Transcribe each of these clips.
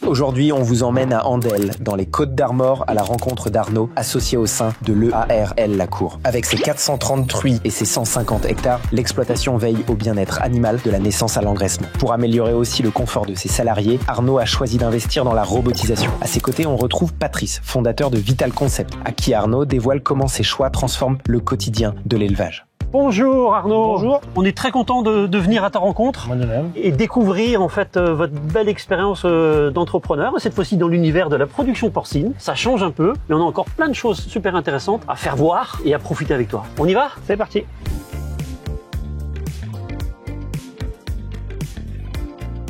Aujourd'hui, on vous emmène à Andelle, dans les Côtes d'Armor, à la rencontre d'Arnaud, associé au sein de l'EARL La Cour. Avec ses 430 truies et ses 150 hectares, l'exploitation veille au bien-être animal de la naissance à l'engraissement. Pour améliorer aussi le confort de ses salariés, Arnaud a choisi d'investir dans la robotisation. À ses côtés, on retrouve Patrice, fondateur de Vital Concept, à qui Arnaud dévoile comment ses choix transforment le quotidien de l'élevage. Bonjour Arnaud. Bonjour. On est très content de venir à ta rencontre. Moi de même. Et découvrir en fait votre belle expérience d'entrepreneur, cette fois-ci dans l'univers de la production porcine. Ça change un peu, mais on a encore plein de choses super intéressantes à faire voir et à profiter avec toi. On y va ? C'est parti.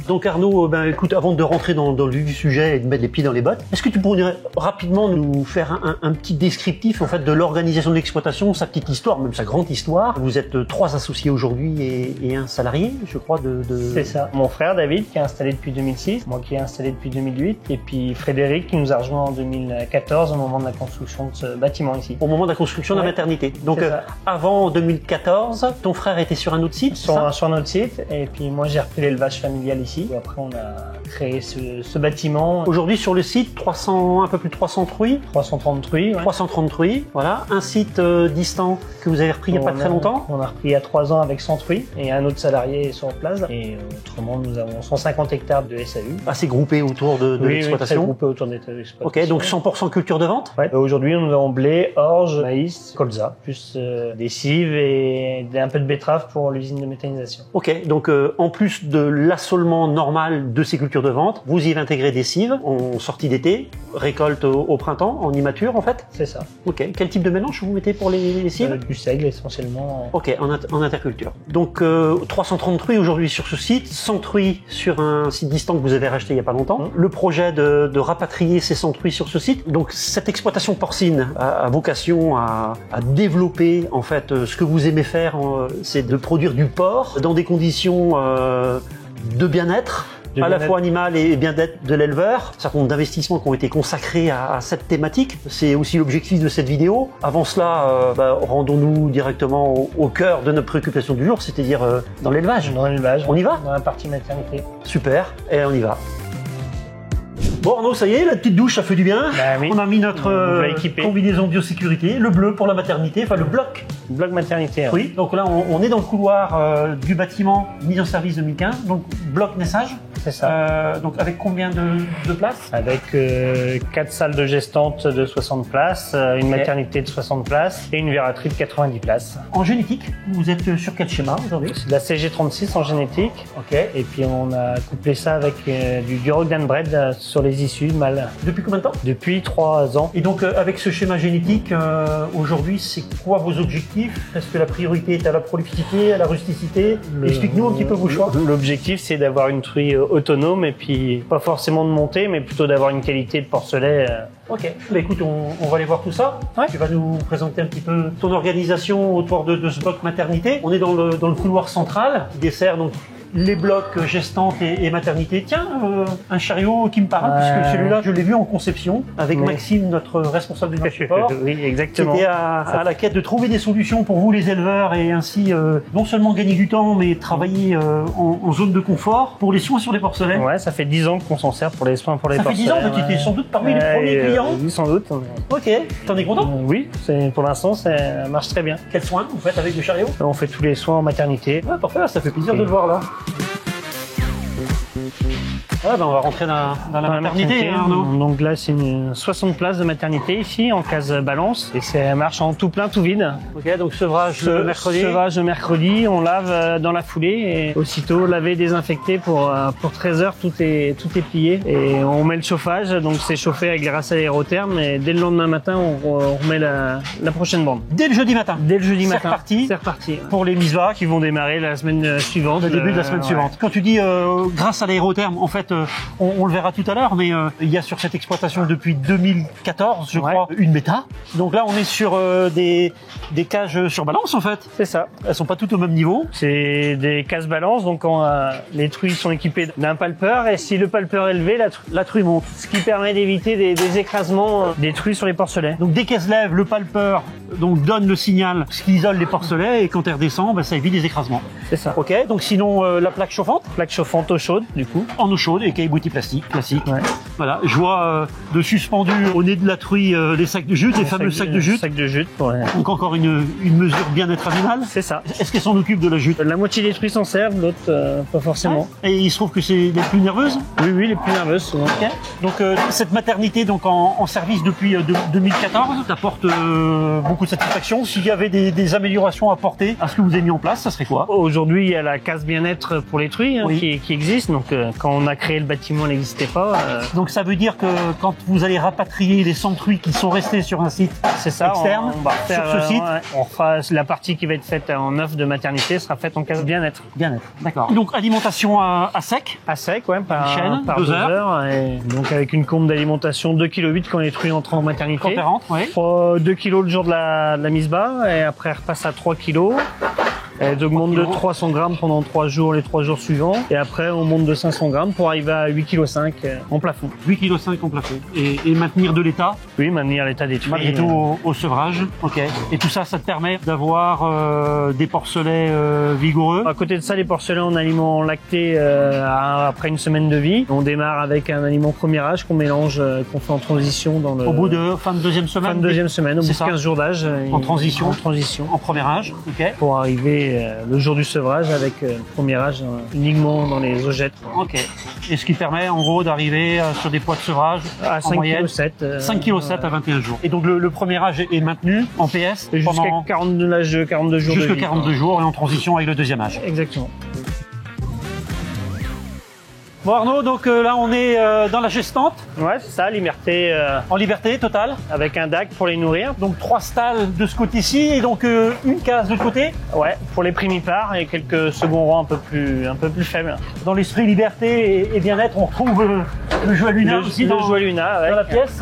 Donc Arnaud, écoute, avant de rentrer dans le vif du sujet et de mettre les pieds dans les bottes, est-ce que tu pourrais rapidement nous faire un petit descriptif en fait de l'organisation de l'exploitation, sa petite histoire, même sa grande histoire. Vous êtes 3 associés aujourd'hui et un salarié, je crois, C'est ça. Mon frère David qui est installé depuis 2006, moi qui est installé depuis 2008, et puis Frédéric qui nous a rejoint en 2014 au moment de la construction de ce bâtiment ici. Au moment de la construction de la maternité. Donc avant 2014, ton frère était sur un autre site sur notre site, et puis moi j'ai repris l'élevage familial ici. Après, on a créé ce bâtiment. Aujourd'hui, sur le site, un peu plus de 300 truies. 330 truies. Ouais. 330 truies, voilà. Un site distant que vous avez repris il n'y a pas très longtemps. On a repris il y a 3 ans avec 100 truies et un autre salarié est sur place. Et autrement, nous avons 150 hectares de SAU. Assez groupé autour de l'exploitation. Oui, très groupé autour de l'exploitation. Ok, donc 100% culture de vente. Ouais. Aujourd'hui, nous avons blé, orge, maïs, colza, plus des cives et un peu de betterave pour l'usine de méthanisation. Ok, donc en plus de l'assolement normal de ces cultures de vente, vous y avez intégré des cives en sortie d'été, récolte au printemps, en immature en fait. C'est ça. Ok, quel type de mélange vous mettez pour les cives? Du seigle essentiellement. Ok, en interculture. Donc 330 truies aujourd'hui sur ce site, 100 truies sur un site distant que vous avez racheté il n'y a pas longtemps. Le projet de rapatrier ces 100 truies sur ce site. Donc cette exploitation porcine a vocation à développer en fait ce que vous aimez faire, c'est de produire du porc dans des conditions de bien-être, à la fois animal et bien-être de l'éleveur. Un certain nombre d'investissements qui ont été consacrés à cette thématique. C'est aussi l'objectif de cette vidéo. Avant cela, rendons-nous directement au cœur de notre préoccupation du jour, c'est-à-dire dans l'élevage. Dans l'élevage. On y va ? Dans la partie maternité. Super, et on y va. Bon Arnaud, ça y est, la petite douche, ça fait du bien. Oui. On a mis notre combinaison biosécurité, le bleu pour la maternité, enfin le bloc. Bloc maternité. Oui, donc là on est dans le couloir du bâtiment mis en service 2015, donc bloc naissage. C'est ça. Donc avec combien de places? Avec 4 salles de gestantes de 60 places, une maternité de 60 places et une verraterie de 90 places. En génétique, vous êtes sur quel schéma aujourd'hui? C'est de la CG36 en génétique. Ok. Et puis on a couplé ça avec du Rogdan Bred sur les issues mâles. Depuis combien de temps? Depuis 3 ans. Et donc avec ce schéma génétique, aujourd'hui, c'est quoi vos objectifs? Est-ce que la priorité est à la prolificité, à la rusticité? Explique-nous un petit peu vos choix. L'objectif, c'est d'avoir une truie autonome et puis pas forcément de monter, mais plutôt d'avoir une qualité de porcelet. Ok, écoute, on va aller voir tout ça. Ouais. Tu vas nous présenter un petit peu ton organisation autour de ce bloc maternité. On est dans le couloir central qui dessert donc les blocs gestantes et maternité. Tiens, un chariot qui me parle, puisque celui-là, je l'ai vu en conception avec Maxime, notre responsable de marché port. Oui, exactement. Qui était à la quête de trouver des solutions pour vous les éleveurs et ainsi non seulement gagner du temps, mais travailler en zone de confort pour les soins sur les porcelets. Ouais, ça fait 10 ans qu'on s'en sert pour les soins pour les porcelets. Ça fait 10 ans que tu étais sans doute parmi les premiers clients. Oui, sans doute. Ok, t'en es content? Oui, pour l'instant, ça marche très bien. Quels soins vous faites avec le chariot? On fait tous les soins en maternité. Ouais, parfait, ça fait plaisir de le voir là. Ouais, on va rentrer dans la maternité, Arnaud. Donc là, c'est une 60 places de maternité ici, en case balance. Et ça marche en tout plein, tout vide. Ok, donc sevrage le mercredi. Sevrage le mercredi, on lave dans la foulée. Et aussitôt, laver, désinfecter pour 13 heures, tout est plié. Et on met le chauffage, donc c'est chauffé avec grâce à l'aérotherme. Et dès le lendemain matin, on remet la prochaine bande. Dès le jeudi matin. Dès le jeudi matin. C'est reparti. Pour les mises qui vont démarrer la semaine suivante. Le début de la semaine suivante. Quand tu dis grâce à l'aérotherme, en fait, on le verra tout à l'heure, mais il y a sur cette exploitation depuis 2014, je crois, une méta. Donc là, on est sur des cages sur balance, en fait. C'est ça. Elles sont pas toutes au même niveau. C'est des cases balance, donc les truies sont équipées d'un palpeur, et si le palpeur est élevé, la truie monte. Ce qui permet d'éviter des écrasements des truies sur les porcelets. Donc dès qu'elle se lève, le palpeur donne le signal, ce qui isole les porcelets, et quand elle redescend, ça évite les écrasements. C'est ça. Ok, donc sinon la plaque chauffante? Plaque chauffante eau chaude, du coup. En eau chaude et caillebotis plastique, classique. Ouais. Voilà, je vois de suspendu au nez de la truie les sacs de jute, les fameux sacs de jute. Sacs de jute, ouais. Donc encore une mesure bien-être animal. C'est ça. Est-ce qu'elle s'en occupe de la jute? La moitié des truies s'en servent, l'autre pas forcément. Et il se trouve que c'est les plus nerveuses? Oui, oui, les plus nerveuses souvent. Okay. Donc cette maternité donc en service depuis 2014 t'apporte beaucoup de satisfaction. S'il y avait des améliorations à apporter à ce que vous avez mis en place, ça serait quoi? Aujourd'hui, il y a la case bien-être pour les truies oui. qui existe. Donc quand on a créé le bâtiment, elle n'existait pas. Donc ça veut dire que quand vous allez rapatrier les 100 truies qui sont restées sur un site externe, on va refaire, sur ce site, on fera la partie qui va être faite en œuf de maternité sera faite en case bien-être. Bien-être, d'accord. Donc alimentation à sec? À sec, ouais, par chaîne, 2 heures. Et donc avec une courbe d'alimentation 2,8 kg quand les truies entrent en maternité. Quand elles rentrent, oui. 2 kg le jour de la mise bas et après elle repasse à 3 kg. Elles augmentent de 300 grammes pendant 3 jours, les 3 jours suivants. Et après, on monte de 500 grammes pour arriver à 8,5 kg en plafond. 8,5 kg en plafond. Et maintenir de l'état? Oui, maintenir l'état des truies. Malgré tout au sevrage. Ok. Et tout ça, ça te permet d'avoir des porcelets vigoureux? À côté de ça, les porcelets en aliment lacté après une semaine de vie. On démarre avec un aliment premier âge qu'on mélange, qu'on fait en transition dans le... Au bout de fin de deuxième semaine? Fin de deuxième semaine, au bout de 15 jours d'âge. En transition? En transition. En premier âge, ok. Pour arriver le jour du sevrage avec le premier âge uniquement dans les ogettes. Ok. Et ce qui permet en gros d'arriver sur des poids de sevrage à 5,7 kg. 5,7 kg à 21 jours. Et donc le premier âge est maintenu en PS jusqu'à 42 jours de vie. Jusqu'à 42 jours et en transition avec le deuxième âge. Exactement. Bon Arnaud, donc là on est dans la gestante. Ouais, c'est ça, liberté. En liberté totale. Avec un DAC pour les nourrir. Donc 3 stalles de ce côté-ci et donc une case de l'autre côté. Ouais, pour les primipares et quelques seconds rangs un peu plus faibles. Dans l'esprit liberté et bien-être, on retrouve le Joie Luna aussi dans la pièce.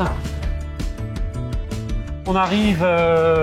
On arrive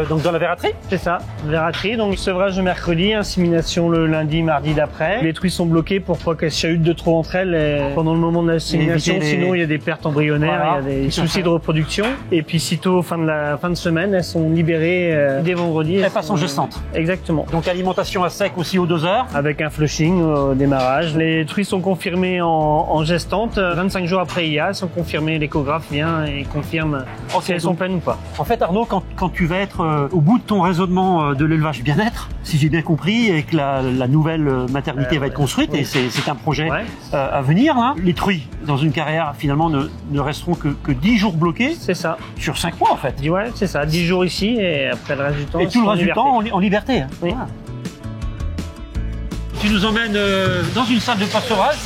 donc dans la verraterie. C'est ça, verraterie. Donc sevrage le mercredi, insémination le lundi, mardi d'après. Les truies sont bloquées pour pas qu'elles chahutent de trop entre elles pendant le moment de l'insémination. Sinon, il y a des pertes embryonnaires, il y a des soucis de reproduction. Et puis sitôt fin de semaine, elles sont libérées dès vendredi. Elles passent en gestante. Exactement. Donc alimentation à sec aussi aux doseurs. Avec un flushing au démarrage. Les truies sont confirmées en gestante. 25 jours après IA, elles sont confirmées. L'échographe vient et confirme si elles sont pleines ou pas. En fait, Arnaud, quand tu vas être au bout de ton raisonnement de l'élevage bien-être, si j'ai bien compris, et que la nouvelle maternité va être construite, oui. Et c'est un projet à venir, hein, les truies dans une carrière finalement ne resteront que 10 jours bloqués. C'est ça. Sur 5 mois en fait. Ouais, c'est ça. 10 jours ici et après le reste du temps. Et tout le reste du temps en liberté. Hein. Oui. Voilà. Tu nous emmènes dans une salle de pastorage,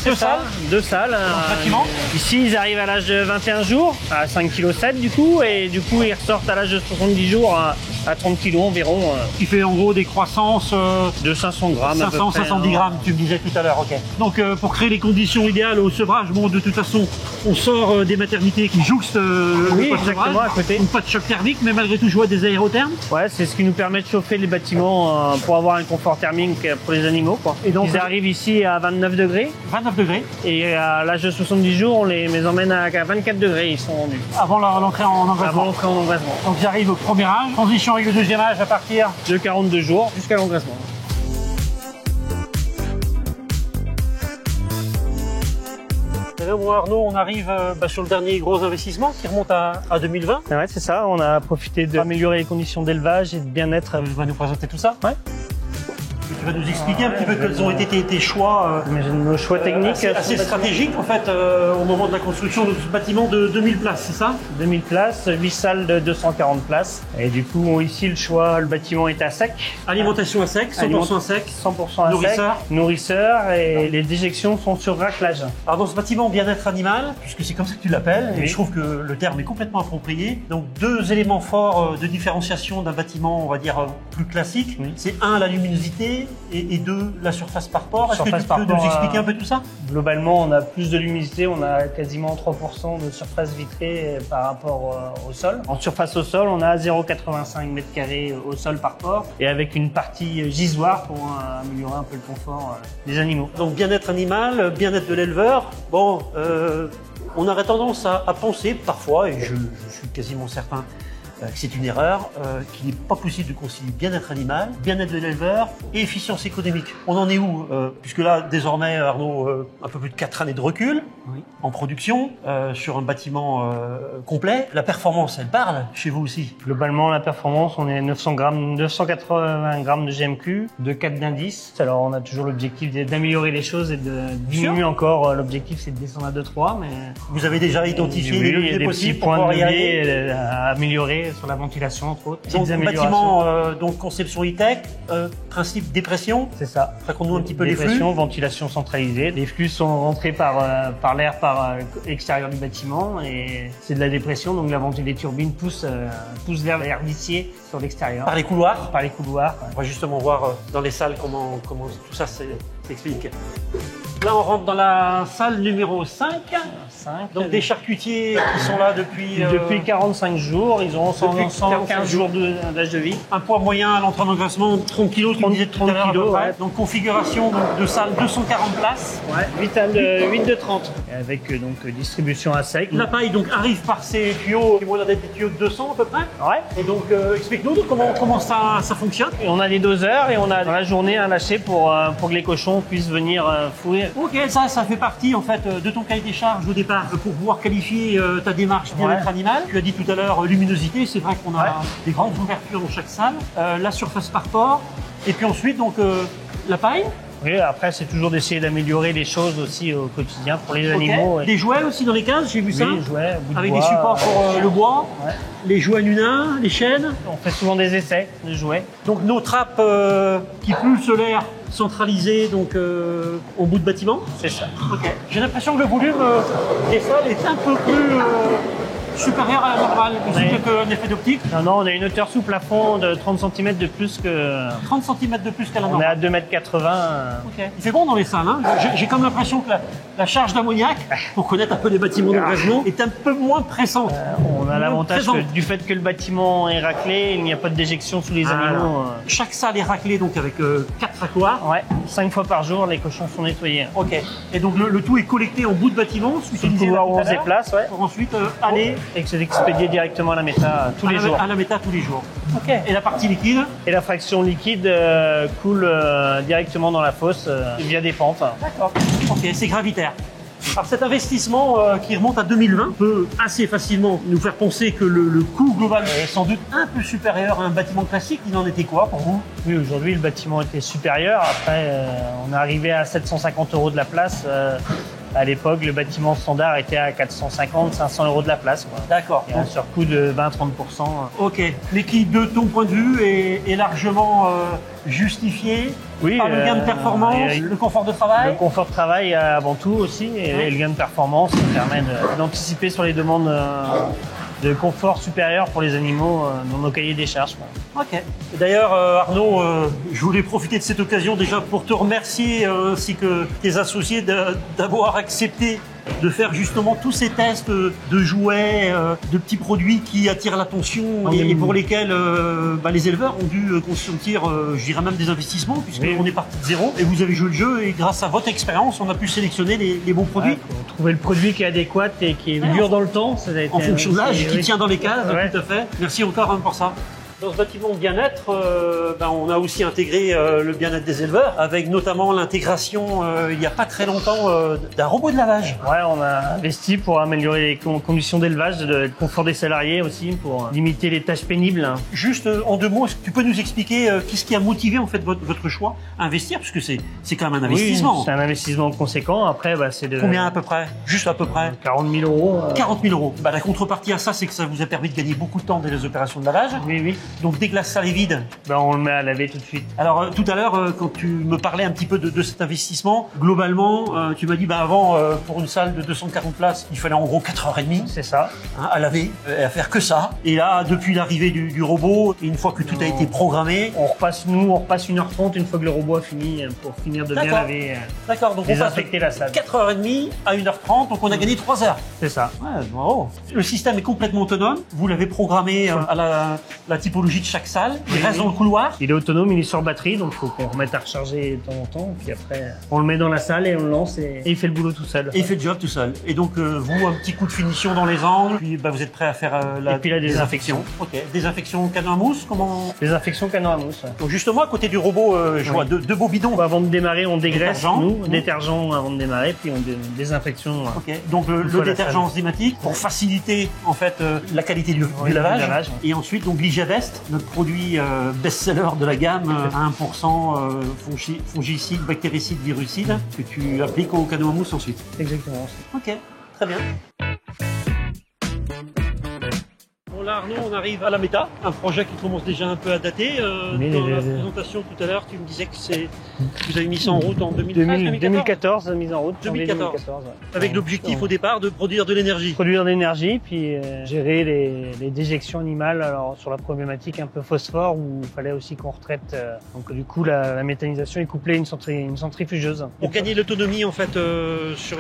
2 salles. Bâtiment. Ici, ils arrivent à l'âge de 21 jours, à 5,7 kg du coup, et du coup, ils ressortent à l'âge de 70 jours à 30 kg environ. Qui fait en gros des croissances de 500 grammes. 570 grammes, tu me disais tout à l'heure, ok. Donc pour créer les conditions idéales au sevrage, bon, de toute façon, on sort des maternités qui jouxtent oui, le exactement, à côté. Donc pas de choc thermique, mais malgré tout, je vois des aérothermes. Ouais, c'est ce qui nous permet de chauffer les bâtiments pour avoir un confort thermique pour les animaux, quoi. Et donc, ils arrivent ici à 29 degrés. 29 degrés. Et à l'âge de 70 jours, on les emmène à 24 degrés, ils sont rendus. Avant l'entrée en engraissement. Avant l'entrée en engraissement. Donc j'arrive au premier âge, transition avec le deuxième âge à partir de 42 jours jusqu'à l'engraissement. Et là, moi, Arnaud, on arrive sur le dernier gros investissement qui remonte à 2020. Ouais, c'est ça, on a profité d'améliorer les conditions d'élevage et de bien-être. Tu vas nous présenter tout ça? Ouais. Tu vas nous expliquer un petit peu quels ont été tes choix, nos choix techniques assez stratégiques en fait au moment de la construction de ce bâtiment de 2000 places, c'est ça? 2000 places, 8 salles de 240 places. Et du coup, ici, le bâtiment est à sec. Alimentation à sec, 100% à sec. 100% à nourrisseur. Sec. Nourrisseur et les déjections sont sur raclage. Alors dans ce bâtiment bien-être animal, puisque c'est comme ça que tu l'appelles, oui. Et je trouve que le terme est complètement approprié. Donc 2 éléments forts de différenciation d'un bâtiment, on va dire, plus classique. Oui. C'est 1, la luminosité et 2, la surface par port. Est-ce que tu peux nous expliquer un peu tout ça? Globalement, on a plus de luminosité, on a quasiment 3% de surface vitrée par rapport au sol. En surface au sol, on a 0,85 m² au sol par port et avec une partie gisoire pour améliorer un peu le confort des animaux. Donc bien-être animal, bien-être de l'éleveur. Bon, on aurait tendance à penser parfois, et je suis quasiment certain C'est une erreur qu'il n'est pas possible de concilier bien-être animal, bien-être de l'éleveur et efficience économique. On en est où puisque là, désormais, Arnaud, un peu plus de 4 années de recul en production sur un bâtiment complet. La performance, elle parle chez vous aussi? Globalement, la performance, on est à 980 grammes de GMQ, de 4 d'indice. Alors, on a toujours l'objectif d'améliorer les choses et de diminuer encore. L'objectif, c'est de descendre à 2-3, mais... Vous avez déjà identifié les leviers possibles pour pouvoir y arriver à améliorer sur la ventilation, entre autres. Donc, bâtiment, donc conception e-tech, principe dépression. C'est ça. Raconte-nous un petit peu les flux. Dépression, ventilation centralisée. Les flux sont rentrés par l'air, par l'extérieur du bâtiment, et c'est de la dépression, donc les turbines poussent vers l'air vicié sur l'extérieur. Par les couloirs? Par les couloirs. On va justement voir dans les salles comment tout ça s'explique. Là, on rentre dans la salle numéro 5. Donc des charcutiers qui sont là depuis 45 jours. Ils ont 115 jours d'âge de vie. Un poids moyen à l'entrée d'engraissement 30 kg, 30 kg. Ouais. Donc configuration de salle 240 places. Ouais. 8 de 30. Avec distribution à sec. La paille donc arrive par ces tuyaux, qui vont être des tuyaux de 200 à peu près. Ouais. Et donc explique-nous comment ça fonctionne. Et on a des doseurs et on a dans la journée un lâcher pour que les cochons puissent venir fourrir. Ok, ça fait partie en fait de ton cahier des charges au départ pour pouvoir qualifier ta démarche bien-être animal. Tu as dit tout à l'heure luminosité, c'est vrai qu'on a des grandes ouvertures dans chaque salle, la surface par port, et puis ensuite donc la paille. Oui, après c'est toujours d'essayer d'améliorer les choses aussi au quotidien pour les animaux. Des jouets aussi dans les cases, j'ai vu ça. Oui, jouets, avec des supports pour le bois, ouais. Les jouets Nuna, les chaînes. On fait souvent des essais de jouets. Donc nos trappes qui pulsent l'air centralisées donc au bout de bâtiment. C'est ça. Ok. J'ai l'impression que le volume des salles est un peu plus supérieur à la normale. C'est peut-être un effet d'optique. Non, on a une hauteur sous plafond de 30 cm de plus que... 30 cm de plus qu'à la normale. On est à 2,80 m. Okay. Il fait bon dans les salles. Hein. J'ai comme l'impression que la charge d'ammoniac, pour connaître un peu les bâtiments d'engagement, est un peu moins pressante. On a l'avantage du fait que le bâtiment est raclé, il n'y a pas de déjection sous les animaux. Chaque salle est raclée donc avec 4 racloirs. Ouais, 5 fois par jour, les cochons sont nettoyés. Ok. Et donc le tout est collecté en bout de bâtiment, sur le couloir où on se déplace, pour ensuite aller... Et que c'est expédié directement à la méta tous les jours. À la méta tous les jours. Ok. Et la partie liquide? Et la fraction liquide coule directement dans la fosse via des pentes. D'accord. Ok, c'est gravitaire. Alors cet investissement qui remonte à 2020 peut assez facilement nous faire penser que le coût global est sans doute un peu supérieur à un bâtiment classique. Il en était quoi pour vous? Oui, aujourd'hui le bâtiment était supérieur. Après, on est arrivé à 750 € de la place. À l'époque, le bâtiment standard était à 450-500 € de la place. D'accord. Il y a un surcoût de 20-30%. Ok. Mais qui, de ton point de vue, est largement justifié par le gain de performance, le confort de travail? Le confort de travail avant tout aussi, et le gain de performance qui permet d'anticiper sur les demandes de confort supérieur pour les animaux dans nos cahiers des charges. Ok. D'ailleurs, Arnaud, je voulais profiter de cette occasion déjà pour te remercier ainsi que tes associés d'avoir accepté de faire justement tous ces tests de jouets, de petits produits qui attirent l'attention et pour lesquels les éleveurs ont dû consentir, je dirais même des investissements, puisqu'on est parti de zéro et vous avez joué le jeu et grâce à votre expérience, on a pu sélectionner les bons produits. Trouver le produit qui est adéquat et qui dure dans le temps. Ça a été en fonction de l'âge, qui tient dans les cases, tout à fait. Merci encore pour ça. Dans ce bâtiment bien-être, on a aussi intégré le bien-être des éleveurs, avec notamment l'intégration, il n'y a pas très longtemps, d'un robot de lavage. Ouais, on a investi pour améliorer les conditions d'élevage, le confort des salariés aussi, pour limiter les tâches pénibles. Juste en 2 mots, est-ce que tu peux nous expliquer qu'est-ce qui a motivé en fait votre choix à investir, parce que c'est quand même un investissement. Oui, c'est un investissement conséquent. Après, c'est de... Combien à peu près? Juste à peu près 40 000 €. 40 000 €. La contrepartie à ça, c'est que ça vous a permis de gagner beaucoup de temps dans les opérations de lavage. Oui. Donc dès que la salle est vide, on le met à laver tout de suite. Alors tout à l'heure, quand tu me parlais un petit peu de cet investissement, globalement, tu m'as dit avant, pour une salle de 240 places, il fallait en gros 4h30. C'est ça. À laver, et à faire que ça. Et là, depuis l'arrivée du robot, et une fois que tout a été programmé... On repasse 1h30 une fois que le robot a fini, pour finir de bien laver. D'accord, donc désinfecter la salle. 4h30 à 1h30, donc on a gagné 3 heures. C'est ça. Ouais, bravo. Le système est complètement autonome. Vous l'avez programmé à la typologie typologie de chaque salle. Il reste dans le couloir. Il est autonome, il est sur batterie, donc il faut qu'on remette à recharger de temps en temps. Puis après, on le met dans la salle et on le lance et il fait le boulot tout seul. Et il fait le job tout seul. Et donc, vous, un petit coup de finition dans les angles, puis vous êtes prêt à faire et puis la désinfection. Ok. Désinfection canon à mousse, comment? Désinfection canon à mousse. Ouais. Donc justement, à côté du robot, je vois deux beaux bidons. Avant de démarrer, on dégraisse, Détergent. détergent avant de démarrer, puis on désinfection. Ok. Donc le détergent enzymatique pour faciliter en fait la qualité du lavage. Et ensuite, donc l'IGVest, notre produit best-seller de la gamme à 1% fongicide, bactéricide, virucide, que tu appliques au canon à mousse ensuite. Exactement. Ok, très bien. Bon là Arnaud, on arrive à la méta, un projet qui commence déjà un peu à dater. Dans la présentation tout à l'heure, tu me disais que vous avez mis ça en route en 2014, mise en route. 2014. Ouais. Avec l'objectif au départ de produire de l'énergie. Produire de l'énergie, puis gérer les déjections animales. Alors sur la problématique un peu phosphore, où il fallait aussi qu'on retraite. Donc du coup, la méthanisation est couplée à une centrifugeuse. Pour gagner l'autonomie en fait sur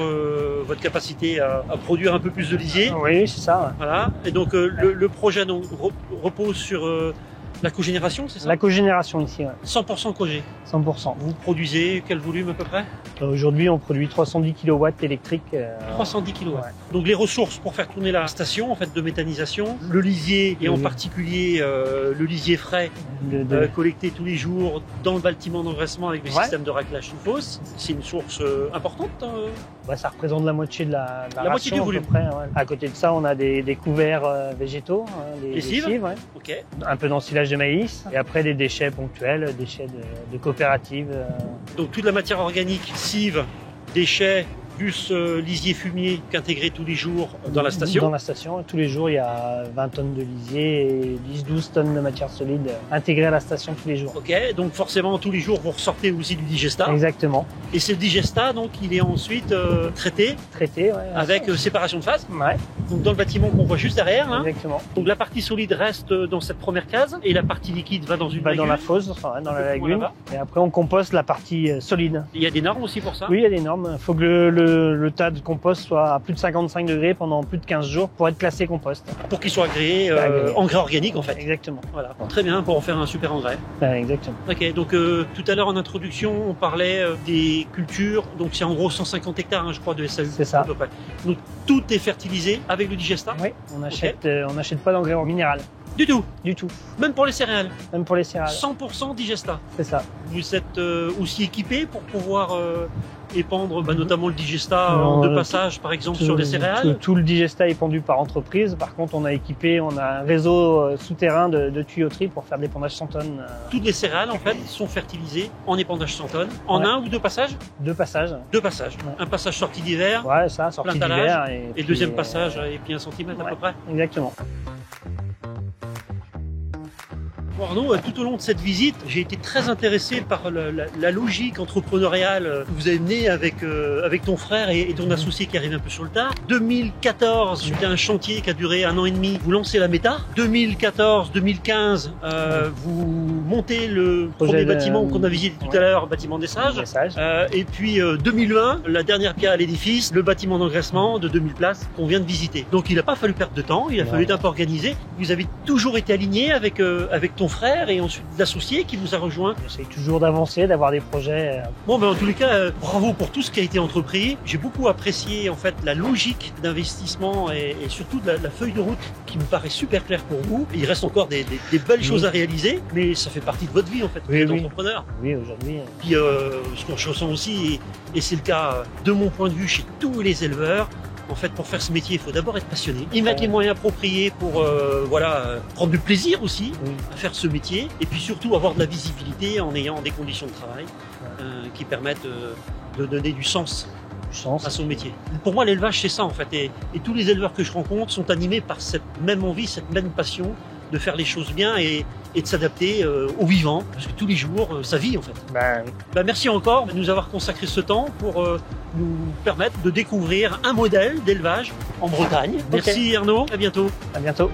votre capacité à produire un peu plus de lisier. Oui, c'est ça. Ouais. Voilà. Et donc le projet donc, repose sur la cogénération, c'est ça? La cogénération ici, ouais. 100% cogé. 100%. Vous produisez quel volume à peu près? Aujourd'hui, on produit 310 kW électriques. 310 kW. Ouais. Donc les ressources pour faire tourner la station en fait de méthanisation, le lisier et en particulier le lisier frais collecté tous les jours dans le bâtiment d'engraissement avec le système de raclage sous fosse, c'est une source importante. Ça représente la moitié de la moitié ration, du volume. à peu près, ouais. À côté de ça, on a des couverts végétaux, des lessives, ouais. Ok. Un peu d'ensilage de maïs et après des déchets ponctuels, déchets de coopératives. Donc toute la matière organique, cives, déchets, plus lisier fumier qu'intégré tous les jours dans la station. Dans la station, tous les jours, il y a 20 tonnes de lisier et 10-12 tonnes de matière solide intégrées à la station tous les jours. Ok, donc forcément tous les jours vous ressortez aussi du digesta. Exactement. Et ce digesta, donc il est ensuite traité ouais, avec séparation de phase. Ouais. Donc dans le bâtiment qu'on voit juste derrière. Hein. Exactement. Donc la partie solide reste dans cette première case et la partie liquide va dans une lagune. Dans la fosse, dans la lagune. Et après on composte la partie solide. Il y a des normes aussi pour ça? Oui, il y a des normes. Il faut que le tas de compost soit à plus de 55 degrés pendant plus de 15 jours pour être classé compost. Pour qu'il soit agréé, engrais organique en fait. Exactement. Voilà. Très bien, pour en faire un super engrais. Exactement. Ok, donc tout à l'heure en introduction, on parlait des cultures. Donc c'est en gros 150 hectares, hein, je crois, de SAU. C'est ça. À peu près. Donc tout est fertilisé avec le digesta? Oui, on n'achète pas d'engrais minéral. Du tout? Du tout. Même pour les céréales? Même pour les céréales. 100% digesta? C'est ça. Vous êtes aussi équipé pour pouvoir épandre notamment le digesta en deux passages par exemple sur les céréales? Tout le digesta est pendu par entreprise. Par contre, on a un réseau souterrain de tuyauterie pour faire de l'épandage 100 tonnes. Toutes les céréales en fait sont fertilisées en épandage 100 tonnes. En un ou deux passages? Deux passages. Deux passages. Ouais. Un passage sortie d'hiver. Ouais, ça, sortie d'hiver. Et deuxième passage et puis 1 centimètre à peu près. Exactement. Arnaud, tout au long de cette visite, j'ai été très intéressé par la logique entrepreneuriale que vous avez menée avec ton frère et ton associé qui arrive un peu sur le tard. 2014, c'était un chantier qui a duré 1 an et demi. Vous lancez la méta. 2014-2015, vous montez le premier bâtiment qu'on a visité tout à l'heure, bâtiment des Sages. Et puis 2020, la dernière pierre à l'édifice, le bâtiment d'engraissement de 2000 places qu'on vient de visiter. Donc il n'a pas fallu perdre de temps, il a fallu être un peu organisé. Vous avez toujours été aligné avec ton frère et ensuite l'associé qui vous a rejoint. J'essaie toujours d'avancer, d'avoir des projets. Bon, en tous les cas, bravo pour tout ce qui a été entrepris. J'ai beaucoup apprécié en fait la logique d'investissement et surtout de la feuille de route qui me paraît super claire pour vous. Il reste encore des belles choses à réaliser, mais ça fait partie de votre vie en fait, d'entrepreneur. Oui, aujourd'hui. Puis ce qu'on ressent aussi, et c'est le cas de mon point de vue chez tous les éleveurs, en fait, pour faire ce métier, il faut d'abord être passionné, y mettre les moyens appropriés pour prendre du plaisir aussi à faire ce métier, et puis surtout avoir de la visibilité en ayant des conditions de travail qui permettent de donner du sens à son métier. Pour moi, l'élevage, c'est ça en fait, et tous les éleveurs que je rencontre sont animés par cette même envie, cette même passion de faire les choses bien et de s'adapter au vivant, parce que tous les jours, ça vit en fait. Merci encore de nous avoir consacré ce temps pour nous permettre de découvrir un modèle d'élevage en Bretagne. Merci Arnaud, à bientôt. À bientôt.